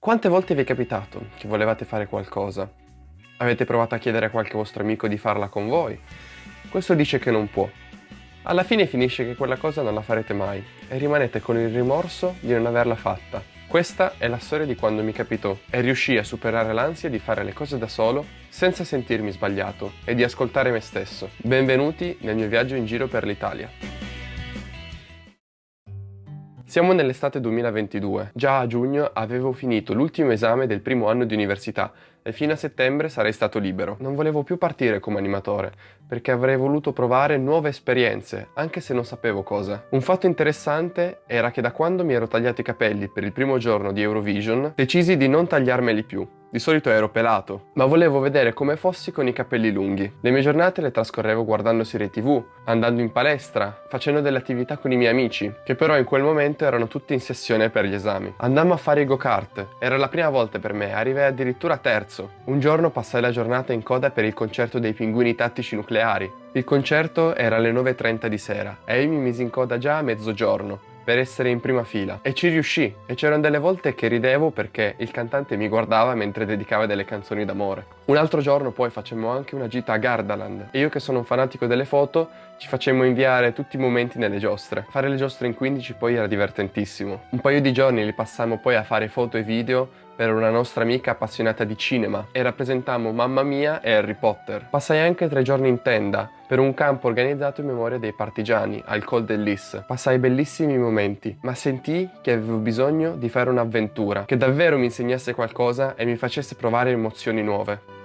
Quante volte vi è capitato che volevate fare qualcosa? Avete provato a chiedere a qualche vostro amico di farla con voi? Questo dice che non può. Alla fine finisce che quella cosa non la farete mai e rimanete con il rimorso di non averla fatta. Questa è la storia di quando mi capitò e riuscii a superare l'ansia di fare le cose da solo senza sentirmi sbagliato e di ascoltare me stesso. Benvenuti nel mio viaggio in giro per l'Italia. Siamo nell'estate 2022. Già a giugno avevo finito l'ultimo esame del primo anno di università e fino a settembre sarei stato libero. Non volevo più partire come animatore, perché avrei voluto provare nuove esperienze, anche se non sapevo cosa. Un fatto interessante era che da quando mi ero tagliato i capelli per il primo giorno di Eurovision, decisi di non tagliarmeli più. Di solito ero pelato, ma volevo vedere come fossi con i capelli lunghi. Le mie giornate le trascorrevo guardando serie TV, andando in palestra, facendo delle attività con i miei amici, che però in quel momento erano tutti in sessione per gli esami. Andammo a fare i go-kart, era la prima volta per me, arrivai addirittura terzo. Un giorno passai la giornata in coda per il concerto dei Pinguini Tattici Nucleari. Il concerto era alle 9:30 di sera e io mi misi in coda già a mezzogiorno per essere in prima fila e ci riuscì, e c'erano delle volte che ridevo perché il cantante mi guardava mentre dedicava delle canzoni d'amore. Un altro giorno poi facemmo anche una gita a Gardaland e io, che sono un fanatico delle foto, ci facemmo inviare tutti i momenti nelle giostre. Fare le giostre in 15 poi era divertentissimo. Un paio di giorni li passammo poi a fare foto e video per una nostra amica appassionata di cinema e rappresentammo Mamma Mia e Harry Potter. Passai anche 3 giorni in tenda per un campo organizzato in memoria dei partigiani al Col del Lis. Passai bellissimi momenti, ma sentii che avevo bisogno di fare un'avventura che davvero mi insegnasse qualcosa e mi facesse provare emozioni nuove.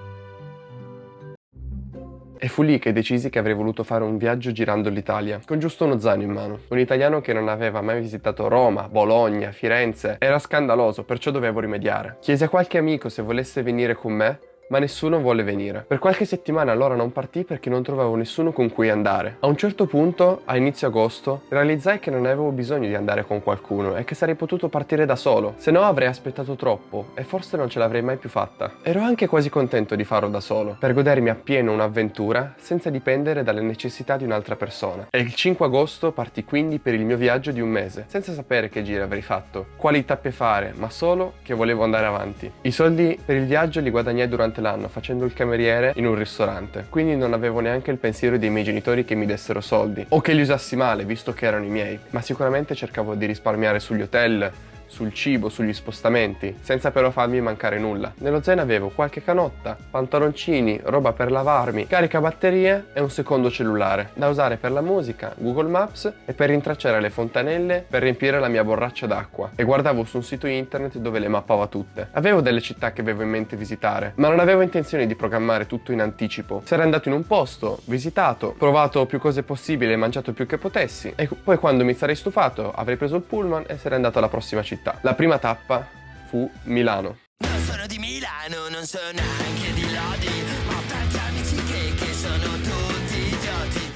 E fu lì che decisi che avrei voluto fare un viaggio girando l'Italia, con giusto uno zaino in mano. Un italiano che non aveva mai visitato Roma, Bologna, Firenze. Era scandaloso, perciò dovevo rimediare. Chiesi a qualche amico se volesse venire con me, ma nessuno volle venire. Per qualche settimana allora non partii perché non trovavo nessuno con cui andare. A un certo punto, a inizio agosto, realizzai che non avevo bisogno di andare con qualcuno e che sarei potuto partire da solo. Se no avrei aspettato troppo e forse non ce l'avrei mai più fatta. Ero anche quasi contento di farlo da solo, per godermi appieno un'avventura senza dipendere dalle necessità di un'altra persona. E il 5 agosto partì quindi per il mio viaggio di un mese, senza sapere che giri avrei fatto, quali tappe fare, ma solo che volevo andare avanti. I soldi per il viaggio li guadagnai durante l'anno facendo il cameriere in un ristorante, quindi non avevo neanche il pensiero dei miei genitori che mi dessero soldi o che li usassi male, visto che erano i miei, ma sicuramente cercavo di risparmiare sugli hotel, sul cibo, sugli spostamenti, senza però farmi mancare nulla. Nello zaino avevo qualche canotta, pantaloncini, roba per lavarmi, caricabatterie e un secondo cellulare, da usare per la musica, Google Maps e per rintracciare le fontanelle per riempire la mia borraccia d'acqua, e guardavo su un sito internet dove le mappava tutte. Avevo delle città che avevo in mente visitare, ma non avevo intenzione di programmare tutto in anticipo. Sarei andato in un posto, visitato, provato più cose possibili e mangiato più che potessi, e poi quando mi sarei stufato avrei preso il pullman e sarei andato alla prossima città. La prima tappa fu Milano. Non sono di Milano, non sono neanche di Lodi, ma ho tanti amici che sono tutti idioti.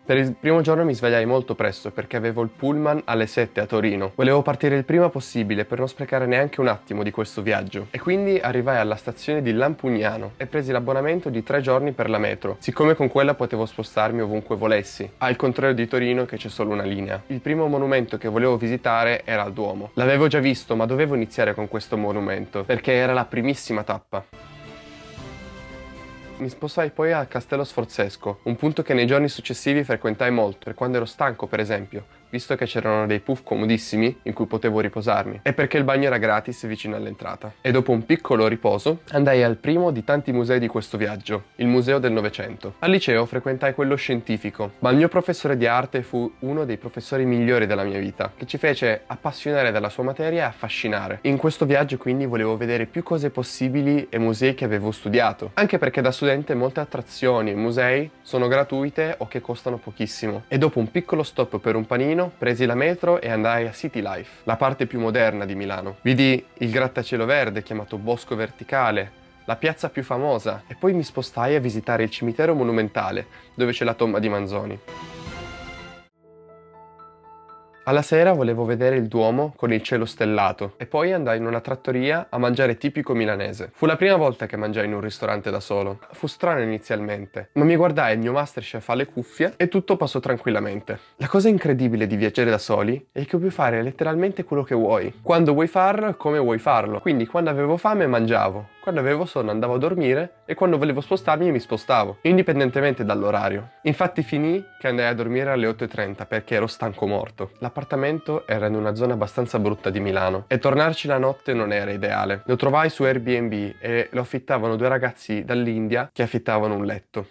Per il primo giorno mi svegliai molto presto perché avevo il pullman alle 7 a Torino. Volevo partire il prima possibile per non sprecare neanche un attimo di questo viaggio. E quindi arrivai alla stazione di Lampugnano e presi l'abbonamento di 3 giorni per la metro, siccome con quella potevo spostarmi ovunque volessi, al contrario di Torino che c'è solo una linea. Il primo monumento che volevo visitare era il Duomo. L'avevo già visto, ma dovevo iniziare con questo monumento perché era la primissima tappa. Mi spostai poi a Castello Sforzesco, un punto che nei giorni successivi frequentai molto, per quando ero stanco per esempio, visto che c'erano dei puff comodissimi in cui potevo riposarmi, e perché il bagno era gratis vicino all'entrata. E dopo un piccolo riposo andai al primo di tanti musei di questo viaggio, il Museo del Novecento. Al liceo frequentai quello scientifico, ma il mio professore di arte fu uno dei professori migliori della mia vita, che ci fece appassionare della sua materia e affascinare. In questo viaggio quindi volevo vedere più cose possibili e musei che avevo studiato, anche perché da studente molte attrazioni e musei sono gratuite o che costano pochissimo. E dopo un piccolo stop per un panino presi la metro e andai a City Life, la parte più moderna di Milano. Vidi il grattacielo verde chiamato Bosco Verticale, la piazza più famosa, e poi mi spostai a visitare il cimitero monumentale, dove c'è la tomba di Manzoni. Alla sera volevo vedere il Duomo con il cielo stellato e poi andai in una trattoria a mangiare tipico milanese. Fu la prima volta che mangiai in un ristorante da solo. Fu strano inizialmente, ma mi guardai il mio Masterchef alle cuffie e tutto passò tranquillamente. La cosa incredibile di viaggiare da soli è che puoi fare letteralmente quello che vuoi, quando vuoi farlo e come vuoi farlo. Quindi quando avevo fame mangiavo, quando avevo sonno andavo a dormire e quando volevo spostarmi mi spostavo, indipendentemente dall'orario. Infatti finì che andai a dormire alle 8:30 perché ero stanco morto. L'appartamento era in una zona abbastanza brutta di Milano e tornarci la notte non era ideale. Lo trovai su Airbnb e lo affittavano due ragazzi dall'India che affittavano un letto.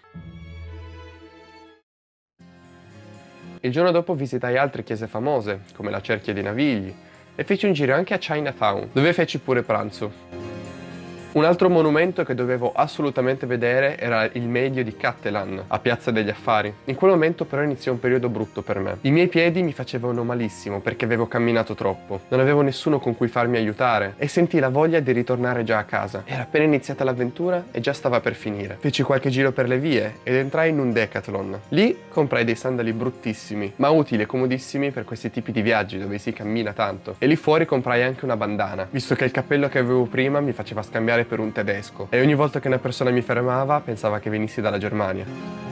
Il giorno dopo visitai altre chiese famose, come la Cerchia dei Navigli, e feci un giro anche a Chinatown, dove feci pure pranzo. Un altro monumento che dovevo assolutamente vedere era il Medio di Cattelan, a Piazza degli Affari. In quel momento però iniziò un periodo brutto per me. I miei piedi mi facevano malissimo perché avevo camminato troppo. Non avevo nessuno con cui farmi aiutare e sentii la voglia di ritornare già a casa. Era appena iniziata l'avventura e già stava per finire. Feci qualche giro per le vie ed entrai in un Decathlon. Lì comprai dei sandali bruttissimi, ma utili e comodissimi per questi tipi di viaggi dove si cammina tanto. E lì fuori comprai anche una bandana, visto che il cappello che avevo prima mi faceva scambiare per un tedesco e ogni volta che una persona mi fermava pensava che venissi dalla Germania.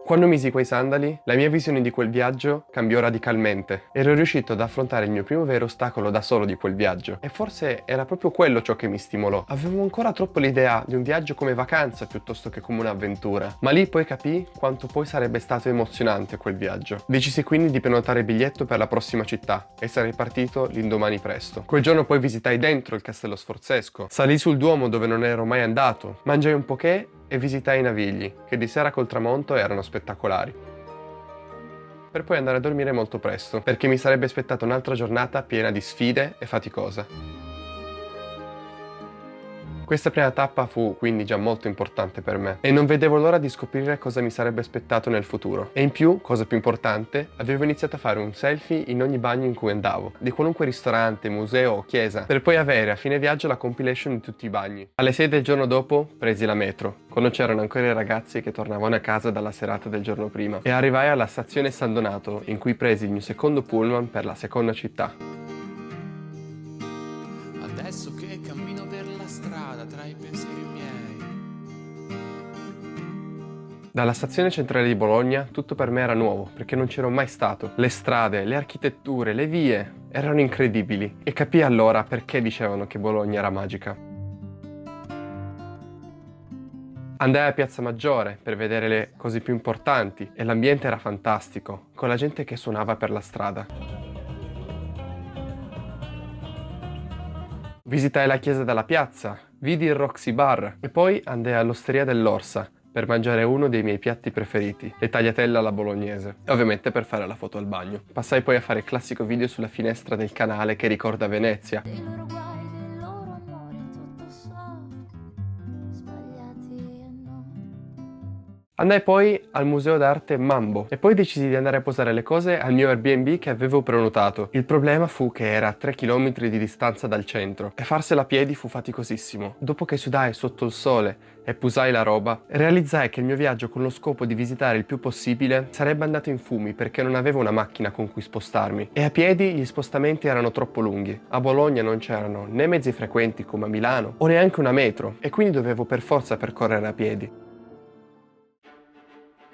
Quando misi quei sandali, la mia visione di quel viaggio cambiò radicalmente. Ero riuscito ad affrontare il mio primo vero ostacolo da solo di quel viaggio. E forse era proprio quello ciò che mi stimolò. Avevo ancora troppo l'idea di un viaggio come vacanza piuttosto che come un'avventura. Ma lì poi capii quanto poi sarebbe stato emozionante quel viaggio. Decisi quindi di prenotare il biglietto per la prossima città e sarei partito l'indomani presto. Quel giorno poi visitai dentro il Castello Sforzesco. Salì sul Duomo dove non ero mai andato. Mangiai un poké e visitai i Navigli, che di sera col tramonto erano spettacolari. Per poi andare a dormire molto presto, perché mi sarebbe aspettata un'altra giornata piena di sfide e faticosa. Questa prima tappa fu quindi già molto importante per me e non vedevo l'ora di scoprire cosa mi sarebbe aspettato nel futuro. E in più, cosa più importante, avevo iniziato a fare un selfie in ogni bagno in cui andavo, di qualunque ristorante, museo o chiesa, per poi avere a fine viaggio la compilation di tutti i bagni. Alle 6 del giorno dopo presi la metro, quando c'erano ancora i ragazzi che tornavano a casa dalla serata del giorno prima, e arrivai alla stazione San Donato, in cui presi il mio secondo pullman per la seconda città. Adesso che cammino per la strada tra i pensieri miei. Dalla stazione centrale di Bologna tutto per me era nuovo, perché non c'ero mai stato. Le strade, le architetture, le vie erano incredibili e capii allora perché dicevano che Bologna era magica. Andai a Piazza Maggiore per vedere le cose più importanti e l'ambiente era fantastico, con la gente che suonava per la strada. Visitai la chiesa della piazza, vidi il Roxy Bar e poi andai all'Osteria dell'Orsa per mangiare uno dei miei piatti preferiti, le tagliatelle alla bolognese, e ovviamente per fare la foto al bagno. Passai poi a fare il classico video sulla finestra del canale che ricorda Venezia. Dei loro guai, del loro amore, tutto so, sbagliati e no. Andai poi al museo d'arte Mambo e poi decisi di andare a posare le cose al mio Airbnb che avevo prenotato. Il problema fu che era a 3 km di distanza dal centro e farsela a piedi fu faticosissimo. Dopo che sudai sotto il sole e pusai la roba, realizzai che il mio viaggio con lo scopo di visitare il più possibile sarebbe andato in fumi perché non avevo una macchina con cui spostarmi e a piedi gli spostamenti erano troppo lunghi. A Bologna non c'erano né mezzi frequenti come a Milano o neanche una metro e quindi dovevo per forza percorrere a piedi.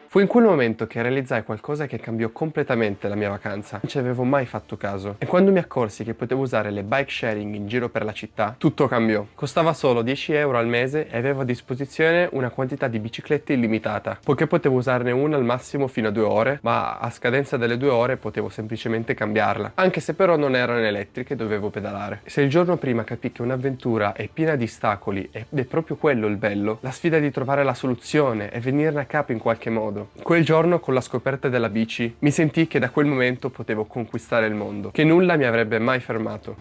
Fu in quel momento che realizzai qualcosa che cambiò completamente la mia vacanza. Non ci avevo mai fatto caso. E quando mi accorsi che potevo usare le bike sharing in giro per la città, tutto cambiò. Costava solo 10 euro al mese e avevo a disposizione una quantità di biciclette illimitata, poiché potevo usarne una al massimo fino a 2 ore, ma a scadenza delle 2 ore potevo semplicemente cambiarla. Anche se però non erano elettriche, dovevo pedalare. Se il giorno prima capì che un'avventura è piena di ostacoli ed è proprio quello il bello, la sfida di trovare la soluzione e venirne a capo in qualche modo. Quel giorno, con la scoperta della bici, mi sentii che da quel momento potevo conquistare il mondo, che nulla mi avrebbe mai fermato.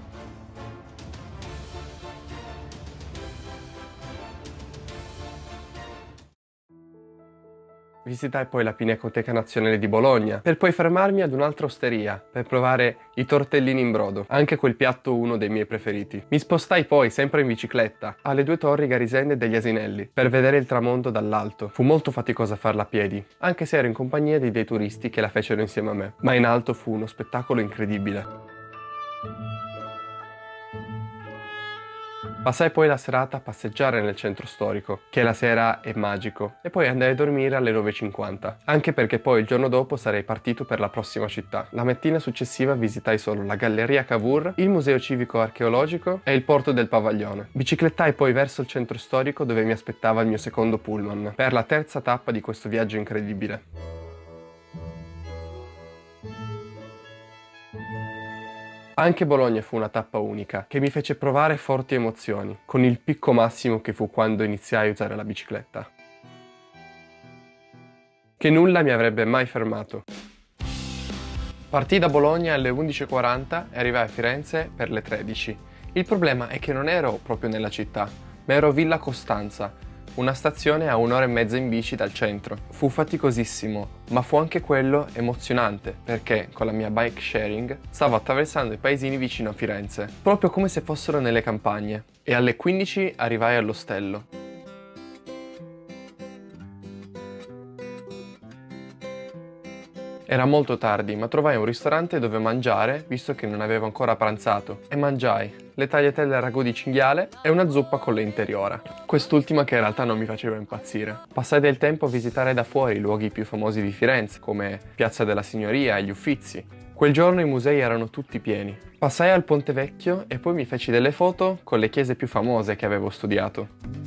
Visitai poi la Pinacoteca Nazionale di Bologna, per poi fermarmi ad un'altra osteria, per provare i tortellini in brodo, anche quel piatto uno dei miei preferiti. Mi spostai poi, sempre in bicicletta, alle due torri Garisende e degli Asinelli, per vedere il tramonto dall'alto. Fu molto faticosa farla a piedi, anche se ero in compagnia di dei turisti che la fecero insieme a me, ma in alto fu uno spettacolo incredibile. Passai poi la serata a passeggiare nel centro storico, che la sera è magico, e poi andai a dormire alle 9:50, anche perché poi il giorno dopo sarei partito per la prossima città. La mattina successiva visitai solo la Galleria Cavour, il Museo Civico Archeologico e il Porto del Pavaglione. Biciclettai poi verso il centro storico dove mi aspettava il mio secondo pullman, per la terza tappa di questo viaggio incredibile. Anche Bologna fu una tappa unica, che mi fece provare forti emozioni, con il picco massimo che fu quando iniziai a usare la bicicletta. Che nulla mi avrebbe mai fermato. Partii da Bologna alle 11:40 e arrivai a Firenze per le 13. Il problema è che non ero proprio nella città, ma ero a Villa Costanza, una stazione a 1 ora e mezza in bici dal centro. Fu faticosissimo, ma fu anche quello emozionante, perché con la mia bike sharing stavo attraversando i paesini vicino a Firenze, proprio come se fossero nelle campagne, e alle 15 arrivai all'ostello. Era molto tardi, ma trovai un ristorante dove mangiare, visto che non avevo ancora pranzato, e mangiai le tagliatelle al ragù di cinghiale e una zuppa con le interiora. Quest'ultima che in realtà non mi faceva impazzire. Passai del tempo a visitare da fuori i luoghi più famosi di Firenze, come Piazza della Signoria e gli Uffizi. Quel giorno i musei erano tutti pieni. Passai al Ponte Vecchio e poi mi feci delle foto con le chiese più famose che avevo studiato.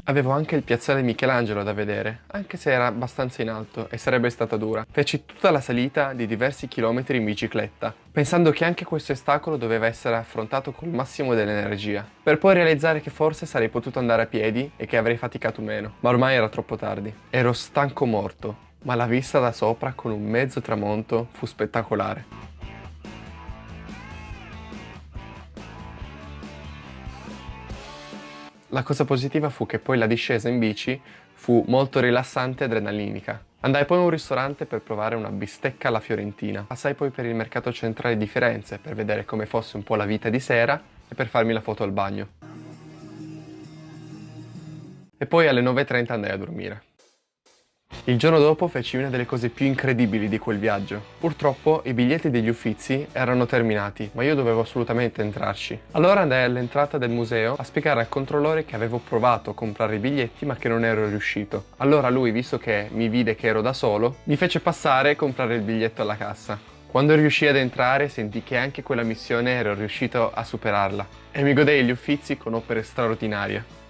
Avevo anche il piazzale Michelangelo da vedere, anche se era abbastanza in alto e sarebbe stata dura. Feci tutta la salita di diversi chilometri in bicicletta, pensando che anche questo ostacolo doveva essere affrontato col massimo dell'energia, per poi realizzare che forse sarei potuto andare a piedi e che avrei faticato meno. Ma ormai era troppo tardi. Ero stanco morto, ma la vista da sopra con un mezzo tramonto fu spettacolare. La cosa positiva fu che poi la discesa in bici fu molto rilassante e adrenalinica. Andai poi a un ristorante per provare una bistecca alla fiorentina. Passai poi per il mercato centrale di Firenze per vedere come fosse un po' la vita di sera e per farmi la foto al bagno. E poi alle 9:30 andai a dormire. Il giorno dopo feci una delle cose più incredibili di quel viaggio. Purtroppo i biglietti degli Uffizi erano terminati, ma io dovevo assolutamente entrarci. Allora andai all'entrata del museo a spiegare al controllore che avevo provato a comprare i biglietti ma che non ero riuscito. Allora lui, visto che mi vide che ero da solo, mi fece passare e comprare il biglietto alla cassa. Quando riuscii ad entrare sentì che anche quella missione ero riuscito a superarla e mi godei gli Uffizi con opere straordinarie.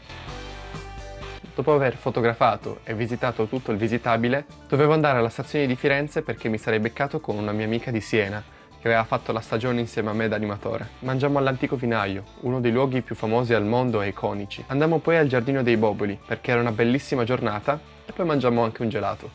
Dopo aver fotografato e visitato tutto il visitabile, dovevo andare alla stazione di Firenze perché mi sarei beccato con una mia amica di Siena, che aveva fatto la stagione insieme a me da animatore. Mangiammo all'Antico Vinaio, uno dei luoghi più famosi al mondo e iconici. Andammo poi al Giardino dei Boboli, perché era una bellissima giornata, e poi mangiammo anche un gelato.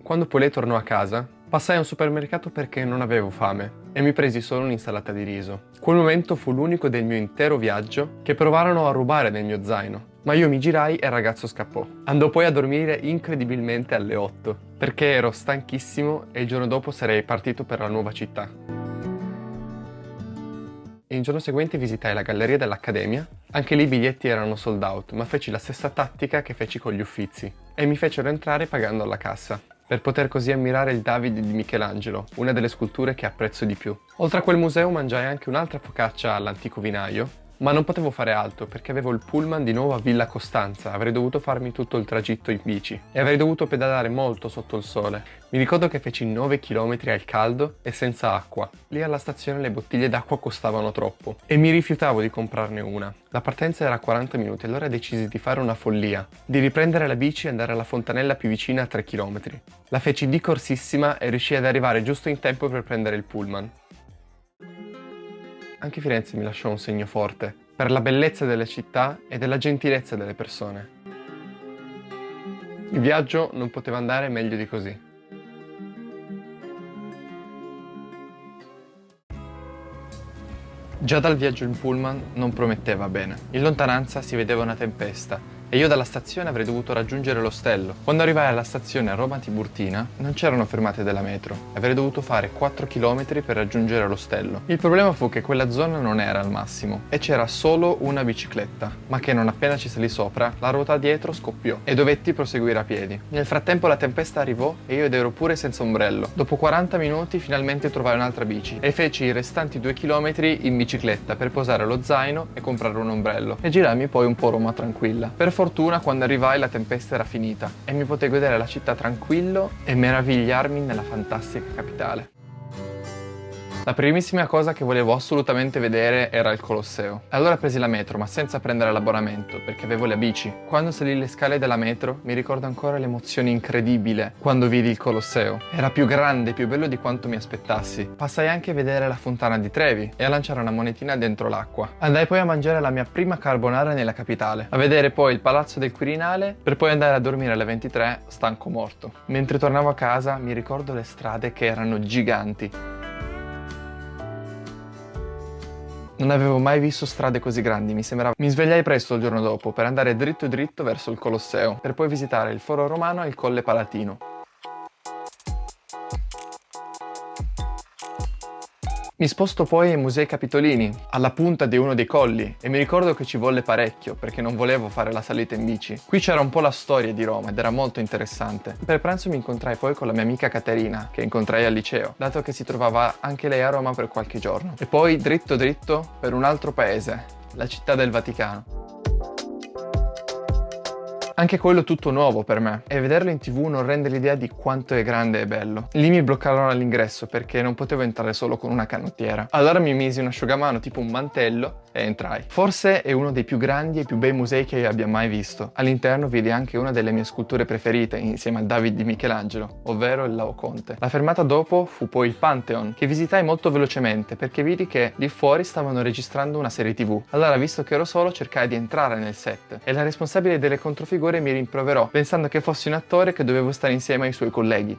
Quando poi lei tornò a casa, passai a un supermercato perché non avevo fame e mi presi solo un'insalata di riso. Quel momento fu l'unico del mio intero viaggio che provarono a rubare nel mio zaino, ma io mi girai e il ragazzo scappò. Andò poi a dormire incredibilmente alle 8, perché ero stanchissimo e il giorno dopo sarei partito per la nuova città. Il giorno seguente visitai la galleria dell'Accademia. Anche lì i biglietti erano sold out, ma feci la stessa tattica che feci con gli Uffizi e mi fecero entrare pagando alla cassa, per poter così ammirare il David di Michelangelo, una delle sculture che apprezzo di più. Oltre a quel museo mangiai anche un'altra focaccia all'Antico Vinaio, ma non potevo fare altro perché avevo il pullman di nuovo a Villa Costanza, avrei dovuto farmi tutto il tragitto in bici e avrei dovuto pedalare molto sotto il sole. Mi ricordo che feci 9 km al caldo e senza acqua. Lì alla stazione le bottiglie d'acqua costavano troppo e mi rifiutavo di comprarne una. La partenza era a 40 minuti, allora decisi di fare una follia, di riprendere la bici e andare alla fontanella più vicina a 3 km. La feci di corsissima e riuscii ad arrivare giusto in tempo per prendere il pullman. Anche Firenze mi lasciò un segno forte, per la bellezza delle città e della gentilezza delle persone. Il viaggio non poteva andare meglio di così. Già dal viaggio in pullman non prometteva bene. In lontananza si vedeva una tempesta e io dalla stazione avrei dovuto raggiungere l'ostello. Quando arrivai alla stazione a Roma Tiburtina non c'erano fermate della metro e avrei dovuto fare 4 km per raggiungere l'ostello. Il problema fu che quella zona non era al massimo e c'era solo una bicicletta, ma che non appena ci salì sopra la ruota dietro scoppiò e dovetti proseguire a piedi. Nel frattempo la tempesta arrivò e io ed ero pure senza ombrello. Dopo 40 minuti finalmente trovai un'altra bici e feci i restanti 2 km in bicicletta per posare lo zaino e comprare un ombrello e girarmi poi un po' Roma tranquilla. Per fortuna quando arrivai la tempesta era finita e mi potei godere la città tranquillo e meravigliarmi nella fantastica capitale. La primissima cosa che volevo assolutamente vedere era il Colosseo. Allora presi la metro, ma senza prendere l'abbonamento, perché avevo la bici. Quando salì le scale della metro, mi ricordo ancora l'emozione incredibile quando vidi il Colosseo. Era più grande, più bello di quanto mi aspettassi. Passai anche a vedere la fontana di Trevi e a lanciare una monetina dentro l'acqua. Andai poi a mangiare la mia prima carbonara nella capitale, a vedere poi il Palazzo del Quirinale, per poi andare a dormire alle 23, stanco morto. Mentre tornavo a casa, mi ricordo le strade che erano giganti. Non avevo mai visto strade così grandi, mi sembrava. Mi svegliai presto il giorno dopo per andare dritto dritto verso il Colosseo, per poi visitare il Foro Romano e il Colle Palatino. Mi sposto poi ai Musei Capitolini, alla punta di uno dei colli, e mi ricordo che ci volle parecchio perché non volevo fare la salita in bici. Qui c'era un po' la storia di Roma ed era molto interessante. Per pranzo mi incontrai poi con la mia amica Caterina, che incontrai al liceo, dato che si trovava anche lei a Roma per qualche giorno. E poi dritto dritto per un altro paese, la città del Vaticano. Anche quello tutto nuovo per me, e vederlo in TV non rende l'idea di quanto è grande e bello. Lì mi bloccarono all'ingresso perché non potevo entrare solo con una canottiera. Allora mi misi un asciugamano tipo un mantello e entrai. Forse è uno dei più grandi e più bei musei che io abbia mai visto. All'interno vidi anche una delle mie sculture preferite insieme al David di Michelangelo, ovvero il Laocoonte. La fermata dopo fu poi il Pantheon, che visitai molto velocemente perché vidi che lì fuori stavano registrando una serie TV. Allora, visto che ero solo, cercai di entrare nel set e la responsabile delle controfigure mi rimproverò, pensando che fossi un attore che dovevo stare insieme ai suoi colleghi.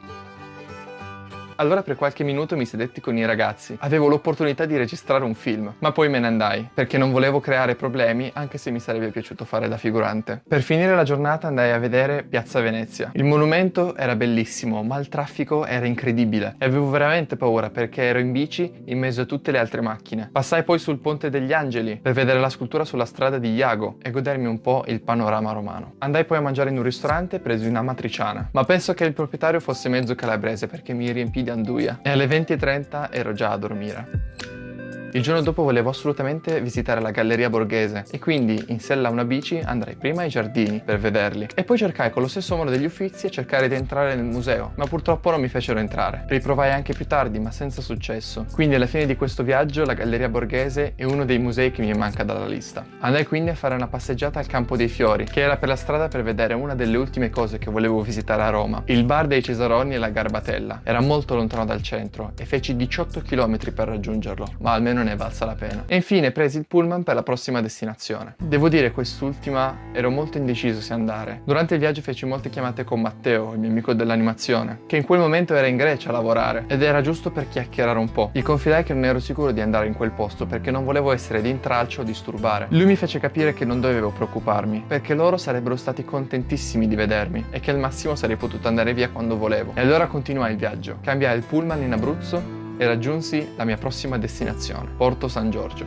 Allora per qualche minuto mi sedetti con i ragazzi. Avevo l'opportunità di registrare un film, ma poi me ne andai, perché non volevo creare problemi, anche se mi sarebbe piaciuto fare da figurante. Per finire la giornata andai a vedere Piazza Venezia. Il monumento era bellissimo, ma il traffico era incredibile e avevo veramente paura perché ero in bici in mezzo a tutte le altre macchine. Passai poi sul Ponte degli Angeli per vedere la scultura sulla strada di Iago e godermi un po' il panorama romano. Andai poi a mangiare in un ristorante e presi una matriciana, ma penso che il proprietario fosse mezzo calabrese perché mi riempì di anduia e alle 20:30 ero già a dormire. Il giorno dopo volevo assolutamente visitare la Galleria Borghese e quindi in sella a una bici andrai prima ai giardini per vederli e poi cercai con lo stesso modo degli Uffizi a cercare di entrare nel museo, ma purtroppo non mi fecero entrare. Riprovai anche più tardi ma senza successo, quindi alla fine di questo viaggio la Galleria Borghese è uno dei musei che mi manca dalla lista. Andai quindi a fare una passeggiata al Campo dei Fiori, che era per la strada per vedere una delle ultime cose che volevo visitare a Roma, il bar dei Cesaroni e la Garbatella. Era molto lontano dal centro e feci 18 km per raggiungerlo, ma almeno ne è valsa la pena. E infine presi il pullman per la prossima destinazione. Devo dire quest'ultima ero molto indeciso se andare. Durante il viaggio feci molte chiamate con Matteo, il mio amico dell'animazione, che in quel momento era in Grecia a lavorare ed era giusto per chiacchierare un po'. Gli confidai che non ero sicuro di andare in quel posto perché non volevo essere di intralcio o disturbare. Lui mi fece capire che non dovevo preoccuparmi perché loro sarebbero stati contentissimi di vedermi e che al massimo sarei potuto andare via quando volevo. E allora continuai il viaggio. Cambiai il pullman in Abruzzo e raggiunsi la mia prossima destinazione, Porto San Giorgio.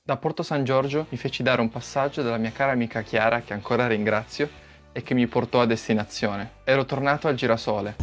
Da Porto San Giorgio mi feci dare un passaggio dalla mia cara amica Chiara, che ancora ringrazio, e che mi portò a destinazione. Ero tornato al girasole.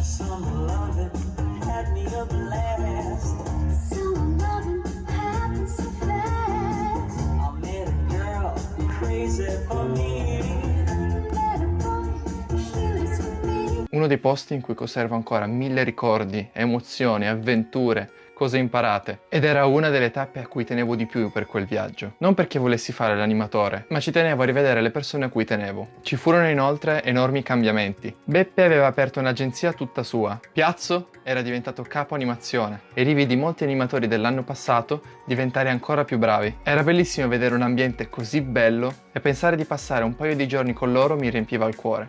Uno dei posti in cui conservo ancora 1000 ricordi, emozioni, avventure, cose imparate. Ed era una delle tappe a cui tenevo di più per quel viaggio. Non perché volessi fare l'animatore, ma ci tenevo a rivedere le persone a cui tenevo. Ci furono inoltre enormi cambiamenti. Beppe aveva aperto un'agenzia tutta sua. Piazzo era diventato capo animazione e rividi molti animatori dell'anno passato diventare ancora più bravi. Era bellissimo vedere un ambiente così bello e pensare di passare un paio di giorni con loro mi riempiva il cuore.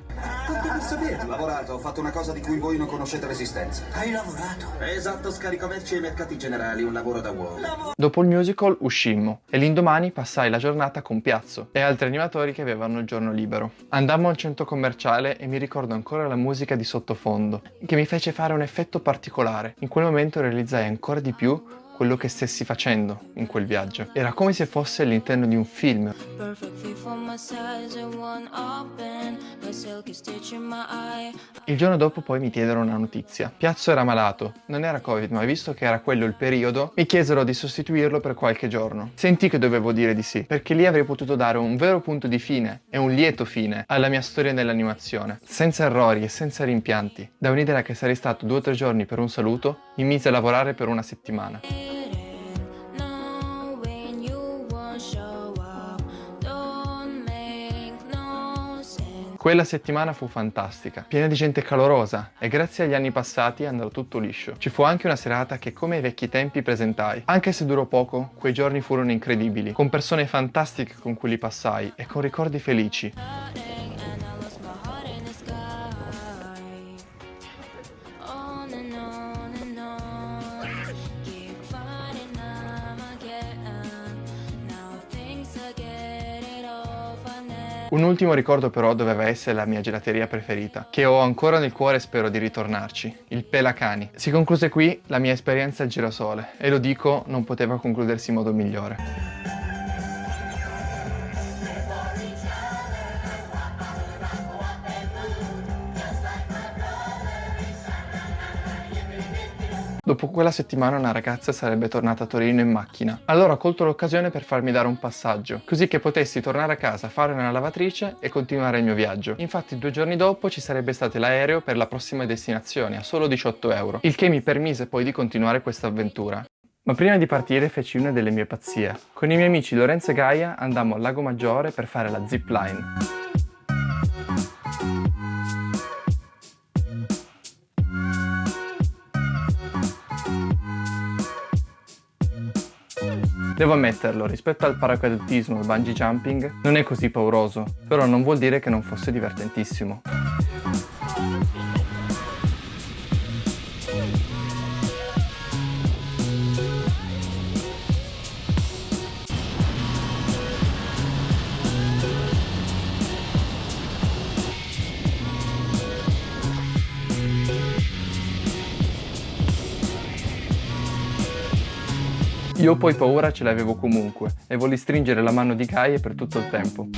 per sapere. Ho lavorato, ho fatto una cosa di cui voi non conoscete l'esistenza. Hai lavorato? Esatto, scarico merci ai mercati generali, un lavoro da uomo. Dopo il musical uscimmo e l'indomani passai la giornata con Piazzo e altri animatori che avevano il giorno libero. Andammo al centro commerciale e mi ricordo ancora la musica di sottofondo, che mi fece fare un effetto particolare. In quel momento realizzai ancora di più quello che stessi facendo in quel viaggio. Era come se fosse all'interno di un film. Il giorno dopo poi mi diedero una notizia. Piazzo era malato, non era Covid, ma visto che era quello il periodo, mi chiesero di sostituirlo per qualche giorno. Sentii che dovevo dire di sì, perché lì avrei potuto dare un vero punto di fine e un lieto fine alla mia storia nell'animazione, senza errori e senza rimpianti. Da un'idea che sarei stato 2 o 3 giorni per un saluto, mi mise a lavorare per una settimana. Quella settimana fu fantastica, piena di gente calorosa e grazie agli anni passati andò tutto liscio. Ci fu anche una serata che come ai vecchi tempi presentai. Anche se durò poco, quei giorni furono incredibili, con persone fantastiche con cui li passai e con ricordi felici. Un ultimo ricordo però doveva essere la mia gelateria preferita, che ho ancora nel cuore e spero di ritornarci, il Pelacani. Si concluse qui la mia esperienza al girasole e lo dico, non poteva concludersi in modo migliore. Dopo quella settimana una ragazza sarebbe tornata a Torino in macchina. Allora ho colto l'occasione per farmi dare un passaggio, così che potessi tornare a casa, fare una lavatrice e continuare il mio viaggio. Infatti 2 giorni dopo ci sarebbe stato l'aereo per la prossima destinazione a solo 18 euro, il che mi permise poi di continuare questa avventura. Ma prima di partire feci una delle mie pazzie. Con i miei amici Lorenzo e Gaia andammo al Lago Maggiore per fare la zip line. Devo ammetterlo, rispetto al paracadutismo e bungee jumping, non è così pauroso, però non vuol dire che non fosse divertentissimo. Io poi paura ce l'avevo comunque e volli stringere la mano di Gaia per tutto il tempo.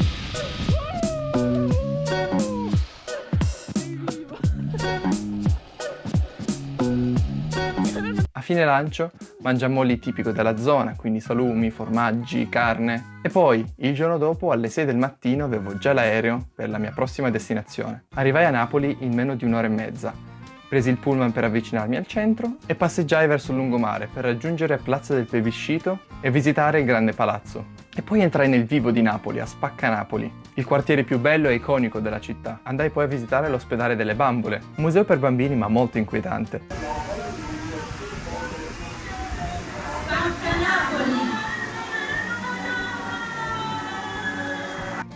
A fine lancio mangiammo lì tipico della zona, quindi salumi, formaggi, carne. E poi, il giorno dopo, alle 6 del mattino, avevo già l'aereo per la mia prossima destinazione. Arrivai a Napoli in meno di 1 ora e mezza. Presi il pullman per avvicinarmi al centro e passeggiai verso il lungomare per raggiungere Piazza del Plebiscito e visitare il Grande Palazzo. E poi entrai nel vivo di Napoli, a Spaccanapoli, il quartiere più bello e iconico della città. Andai poi a visitare l'Ospedale delle Bambole, un museo per bambini ma molto inquietante.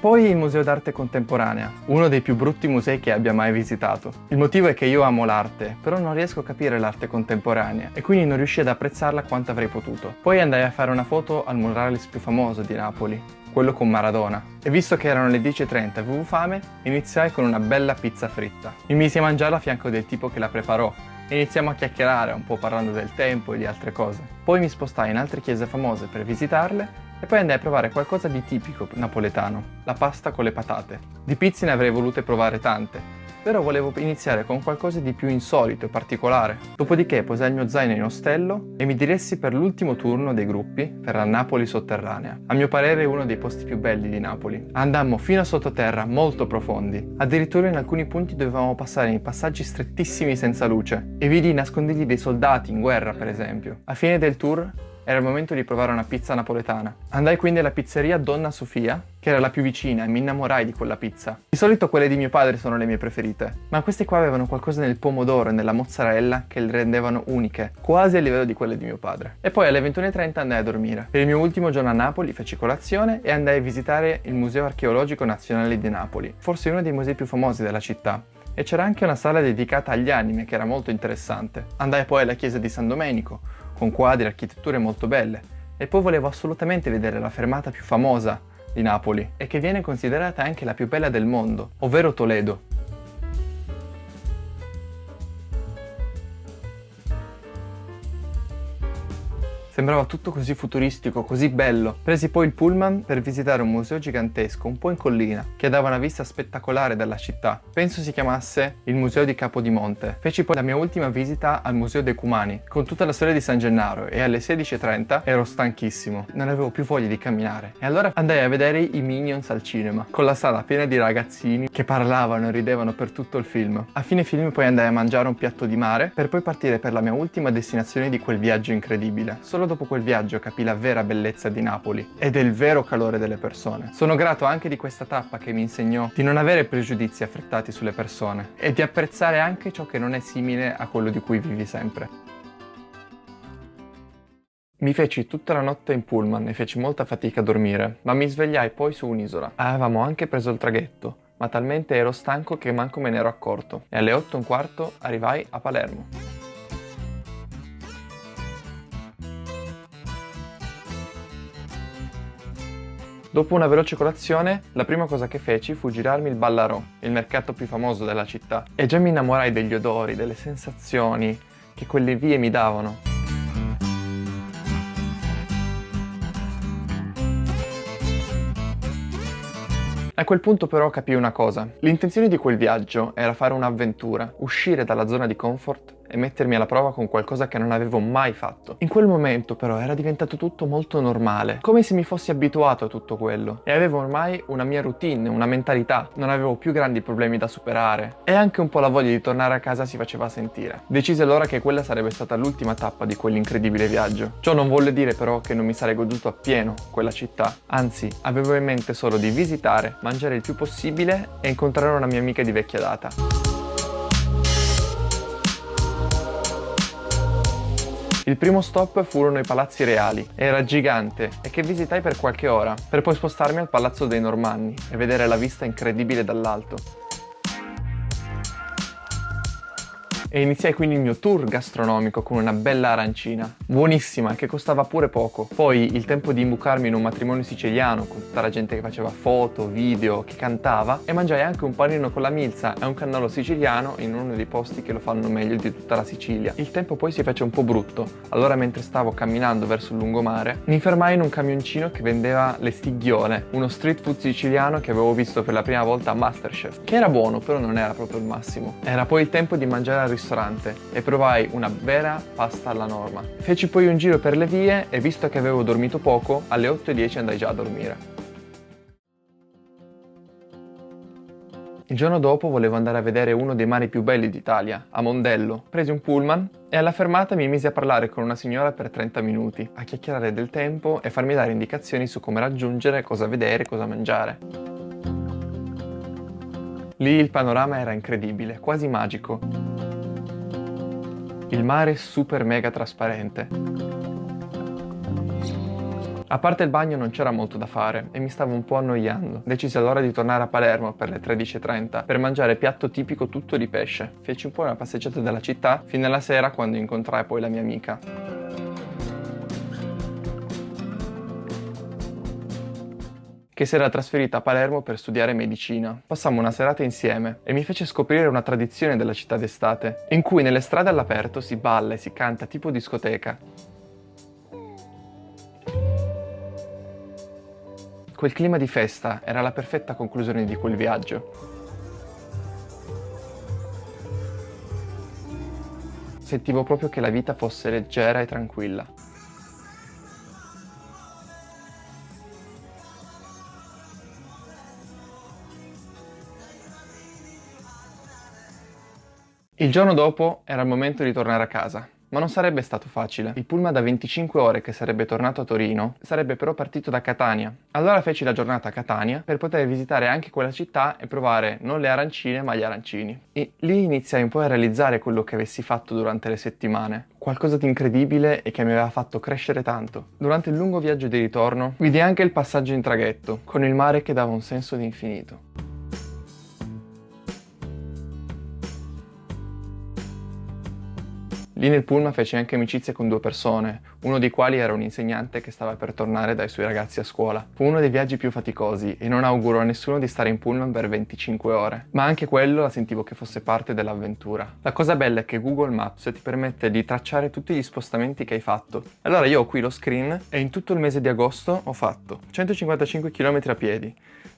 Poi il Museo d'Arte Contemporanea, uno dei più brutti musei che abbia mai visitato. Il motivo è che io amo l'arte, però non riesco a capire l'arte contemporanea e quindi non riuscii ad apprezzarla quanto avrei potuto. Poi andai a fare una foto al murales più famoso di Napoli, quello con Maradona. E visto che erano le 10:30 e avevo fame, iniziai con una bella pizza fritta. Mi misi a mangiarla a fianco del tipo che la preparò e iniziamo a chiacchierare un po' parlando del tempo e di altre cose. Poi mi spostai in altre chiese famose per visitarle e poi andai a provare qualcosa di tipico napoletano, la pasta con le patate. Di pizze ne avrei volute provare tante, però volevo iniziare con qualcosa di più insolito e particolare. Dopodiché posai il mio zaino in ostello e mi diressi per l'ultimo turno dei gruppi per la Napoli sotterranea. A mio parere è uno dei posti più belli di Napoli. Andammo fino a sottoterra, molto profondi. Addirittura in alcuni punti dovevamo passare in passaggi strettissimi senza luce e vidi i nascondigli dei soldati in guerra, per esempio. A fine del tour era il momento di provare una pizza napoletana. Andai quindi alla pizzeria Donna Sofia, che era la più vicina, e mi innamorai di quella pizza. Di solito quelle di mio padre sono le mie preferite, ma queste qua avevano qualcosa nel pomodoro e nella mozzarella che le rendevano uniche, quasi a livello di quelle di mio padre. E poi alle 21:30 andai a dormire. Per il mio ultimo giorno a Napoli feci colazione e andai a visitare il Museo Archeologico Nazionale di Napoli, forse uno dei musei più famosi della città. e c'era anche una sala dedicata agli anime che era molto interessante. Andai poi alla chiesa di San Domenico, con quadri e architetture molto belle, e poi volevo assolutamente vedere la fermata più famosa di Napoli e che viene considerata anche la più bella del mondo, ovvero Toledo. Sembrava tutto così futuristico, così bello. Presi poi il pullman per visitare un museo gigantesco, un po' in collina, che dava una vista spettacolare dalla città. Penso si chiamasse il Museo di Capodimonte. Feci poi la mia ultima visita al Museo dei Cumani, con tutta la storia di San Gennaro, e alle 16:30 ero stanchissimo. Non avevo più voglia di camminare. E allora andai a vedere i Minions al cinema, con la sala piena di ragazzini che parlavano e ridevano per tutto il film. A fine film poi andai a mangiare un piatto di mare, per poi partire per la mia ultima destinazione di quel viaggio incredibile. Solo dopo quel viaggio capii la vera bellezza di Napoli ed il vero calore delle persone. Sono grato anche di questa tappa che mi insegnò di non avere pregiudizi affrettati sulle persone e di apprezzare anche ciò che non è simile a quello di cui vivi sempre. Mi feci tutta la notte in pullman e feci molta fatica a dormire, ma mi svegliai poi su un'isola. Avevamo anche preso il traghetto, ma talmente ero stanco che manco me ne ero accorto, e alle 8:15 arrivai a Palermo. Dopo una veloce colazione, la prima cosa che feci fu girarmi il Ballarò, il mercato più famoso della città, e già mi innamorai degli odori, delle sensazioni che quelle vie mi davano. A quel punto però capii una cosa. L'intenzione di quel viaggio era fare un'avventura, uscire dalla zona di comfort e mettermi alla prova con qualcosa che non avevo mai fatto. In quel momento però era diventato tutto molto normale, come se mi fossi abituato a tutto quello e avevo ormai una mia routine, una mentalità, non avevo più grandi problemi da superare e anche un po' la voglia di tornare a casa si faceva sentire. Decisi allora che quella sarebbe stata l'ultima tappa di quell'incredibile viaggio. Ciò non volle dire però che non mi sarei goduto appieno quella città, anzi avevo in mente solo di visitare, mangiare il più possibile e incontrare una mia amica di vecchia data. Il primo stop furono i Palazzi Reali. Era gigante e che visitai per qualche ora, per poi spostarmi al Palazzo dei Normanni e vedere la vista incredibile dall'alto. E iniziai quindi il mio tour gastronomico con una bella arancina, buonissima, che costava pure poco. Poi il tempo di imbucarmi in un matrimonio siciliano, con tutta la gente che faceva foto, video, che cantava, e mangiai anche un panino con la milza e un cannolo siciliano in uno dei posti che lo fanno meglio di tutta la Sicilia. Il tempo poi si fece un po' brutto, allora mentre stavo camminando verso il lungomare, mi fermai in un camioncino che vendeva le stighiole, uno street food siciliano che avevo visto per la prima volta a MasterChef, che era buono, però non era proprio il massimo. Era poi il tempo di mangiare al ristorante e provai una vera pasta alla norma. Feci poi un giro per le vie e visto che avevo dormito poco, alle 8:10 andai già a dormire. Il giorno dopo volevo andare a vedere uno dei mari più belli d'Italia, a Mondello. Presi un pullman e alla fermata mi misi a parlare con una signora per 30 minuti, a chiacchierare del tempo e farmi dare indicazioni su come raggiungere, cosa vedere, cosa mangiare. Lì il panorama era incredibile, quasi magico. Il mare super mega trasparente. A parte il bagno non c'era molto da fare e mi stavo un po' annoiando. Decisi allora di tornare a Palermo per le 13:30 per mangiare piatto tipico tutto di pesce. Feci un po' una passeggiata della città fino alla sera quando incontrai poi la mia amica. Che si era trasferita a Palermo per studiare medicina. Passammo una serata insieme e mi fece scoprire una tradizione della città d'estate, in cui nelle strade all'aperto si balla e si canta tipo discoteca. Quel clima di festa era la perfetta conclusione di quel viaggio. Sentivo proprio che la vita fosse leggera e tranquilla. Il giorno dopo era il momento di tornare a casa, ma non sarebbe stato facile. Il pullman da 25 ore che sarebbe tornato a Torino sarebbe però partito da Catania. Allora feci la giornata a Catania per poter visitare anche quella città e provare non le arancine ma gli arancini. E lì iniziai un po' a realizzare quello che avessi fatto durante le settimane. Qualcosa di incredibile e che mi aveva fatto crescere tanto. Durante il lungo viaggio di ritorno vidi anche il passaggio in traghetto, con il mare che dava un senso di infinito. Lì nel pullman feci anche amicizia con 2 persone, uno dei quali era un insegnante che stava per tornare dai suoi ragazzi a scuola. Fu uno dei viaggi più faticosi e non auguro a nessuno di stare in pullman per 25 ore, ma anche quello la sentivo che fosse parte dell'avventura. La cosa bella è che Google Maps ti permette di tracciare tutti gli spostamenti che hai fatto. Allora io ho qui lo screen e in tutto il mese di agosto ho fatto 155 km a piedi,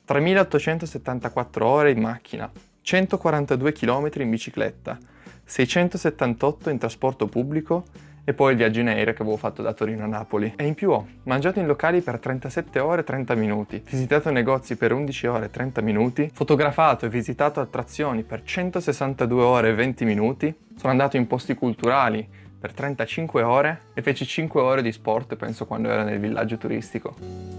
3.874 ore in macchina, 142 km in bicicletta, 678 in trasporto pubblico e poi il viaggio in aereo che avevo fatto da Torino a Napoli. E in più ho mangiato in locali per 37 ore e 30 minuti, visitato negozi per 11 ore e 30 minuti, fotografato e visitato attrazioni per 162 ore e 20 minuti, sono andato in posti culturali per 35 ore e feci 5 ore di sport, penso quando ero nel villaggio turistico.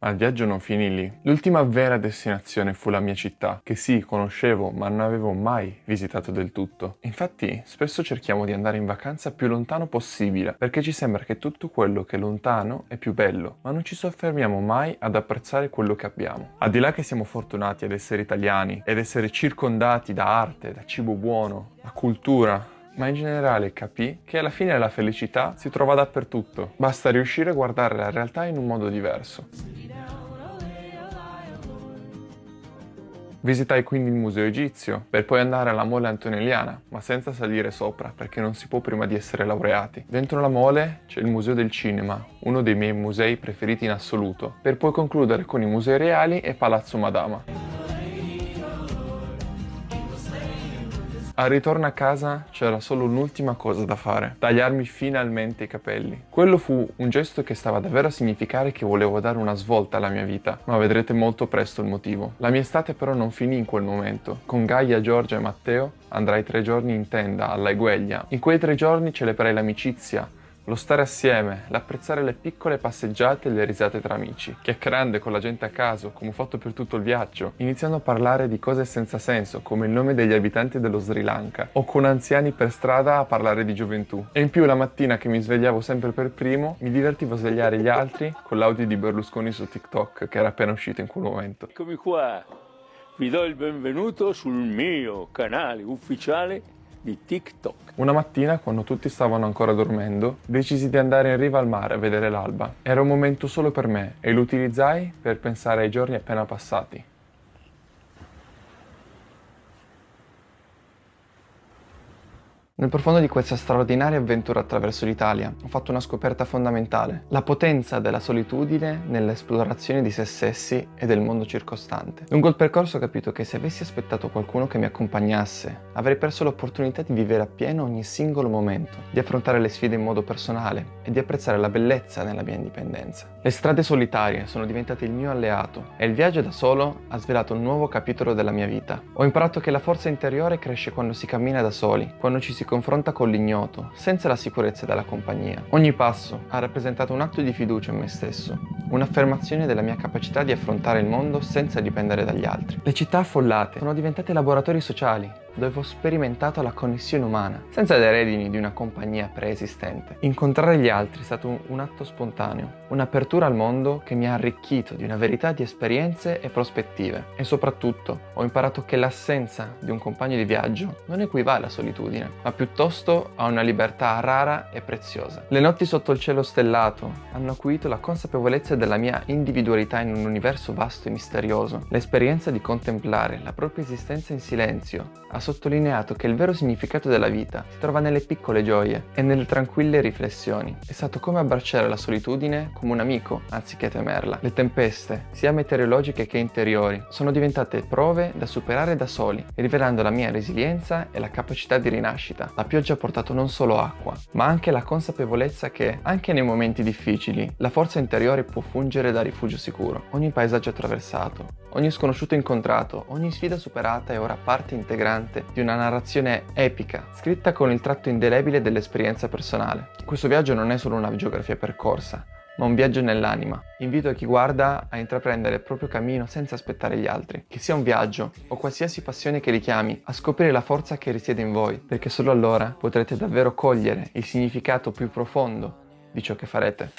Ma il viaggio non finì lì. L'ultima vera destinazione fu la mia città, che sì, conoscevo, ma non avevo mai visitato del tutto. Infatti, spesso cerchiamo di andare in vacanza più lontano possibile, perché ci sembra che tutto quello che è lontano è più bello, ma non ci soffermiamo mai ad apprezzare quello che abbiamo. Al di là che siamo fortunati ad essere italiani, ed essere circondati da arte, da cibo buono, da cultura, ma in generale capì che alla fine la felicità si trova dappertutto. Basta riuscire a guardare la realtà in un modo diverso. Visitai quindi il museo egizio, per poi andare alla mole antonelliana, ma senza salire sopra, perché non si può prima di essere laureati. Dentro la mole c'è il museo del cinema, uno dei miei musei preferiti in assoluto, per poi concludere con i musei reali e Palazzo Madama. Al ritorno a casa c'era solo un'ultima cosa da fare: tagliarmi finalmente i capelli. Quello fu un gesto che stava davvero a significare che volevo dare una svolta alla mia vita, ma vedrete molto presto il motivo. La mia estate però non finì in quel momento. Con Gaia, Giorgia e Matteo andrai 3 giorni in tenda alla Egueglia. In quei 3 giorni celebrai l'amicizia, lo stare assieme, l'apprezzare le piccole passeggiate e le risate tra amici, chiacchierando con la gente a caso, come ho fatto per tutto il viaggio, iniziando a parlare di cose senza senso, come il nome degli abitanti dello Sri Lanka, o con anziani per strada a parlare di gioventù. E in più la mattina che mi svegliavo sempre per primo, mi divertivo a svegliare gli altri con l'audio di Berlusconi su TikTok, che era appena uscito in quel momento. Eccomi qua, vi do il benvenuto sul mio canale ufficiale di TikTok. Una mattina, quando tutti stavano ancora dormendo, decisi di andare in riva al mare a vedere l'alba. Era un momento solo per me e lo utilizzai per pensare ai giorni appena passati. Nel profondo di questa straordinaria avventura attraverso l'Italia ho fatto una scoperta fondamentale: la potenza della solitudine nell'esplorazione di se stessi e del mondo circostante. Lungo il percorso ho capito che se avessi aspettato qualcuno che mi accompagnasse, avrei perso l'opportunità di vivere appieno ogni singolo momento, di affrontare le sfide in modo personale e di apprezzare la bellezza nella mia indipendenza. Le strade solitarie sono diventate il mio alleato e il viaggio da solo ha svelato un nuovo capitolo della mia vita. Ho imparato che la forza interiore cresce quando si cammina da soli, quando ci si confronta con l'ignoto, senza la sicurezza della compagnia. Ogni passo ha rappresentato un atto di fiducia in me stesso, un'affermazione della mia capacità di affrontare il mondo senza dipendere dagli altri. Le città affollate sono diventate laboratori sociali, dove ho sperimentato la connessione umana, senza le redini di una compagnia preesistente. Incontrare gli altri è stato un atto spontaneo, un'apertura al mondo che mi ha arricchito di una verità di esperienze e prospettive. E soprattutto ho imparato che l'assenza di un compagno di viaggio non equivale alla solitudine, ma piuttosto a una libertà rara e preziosa. Le notti sotto il cielo stellato hanno acuito la consapevolezza della mia individualità in un universo vasto e misterioso. L'esperienza di contemplare la propria esistenza in silenzio ha sottolineato che il vero significato della vita si trova nelle piccole gioie e nelle tranquille riflessioni. È stato come abbracciare la solitudine come un amico anziché temerla. Le tempeste, sia meteorologiche che interiori, sono diventate prove da superare da soli, rivelando la mia resilienza e la capacità di rinascita. La pioggia ha portato non solo acqua, ma anche la consapevolezza che, anche nei momenti difficili, la forza interiore può fungere da rifugio sicuro. Ogni paesaggio attraversato, ogni sconosciuto incontrato, ogni sfida superata è ora parte integrante di una narrazione epica, scritta con il tratto indelebile dell'esperienza personale. Questo viaggio non è solo una geografia percorsa, ma un viaggio nell'anima. Invito chi guarda a intraprendere il proprio cammino senza aspettare gli altri. Che sia un viaggio o qualsiasi passione che richiami, a scoprire la forza che risiede in voi, perché solo allora potrete davvero cogliere il significato più profondo di ciò che farete.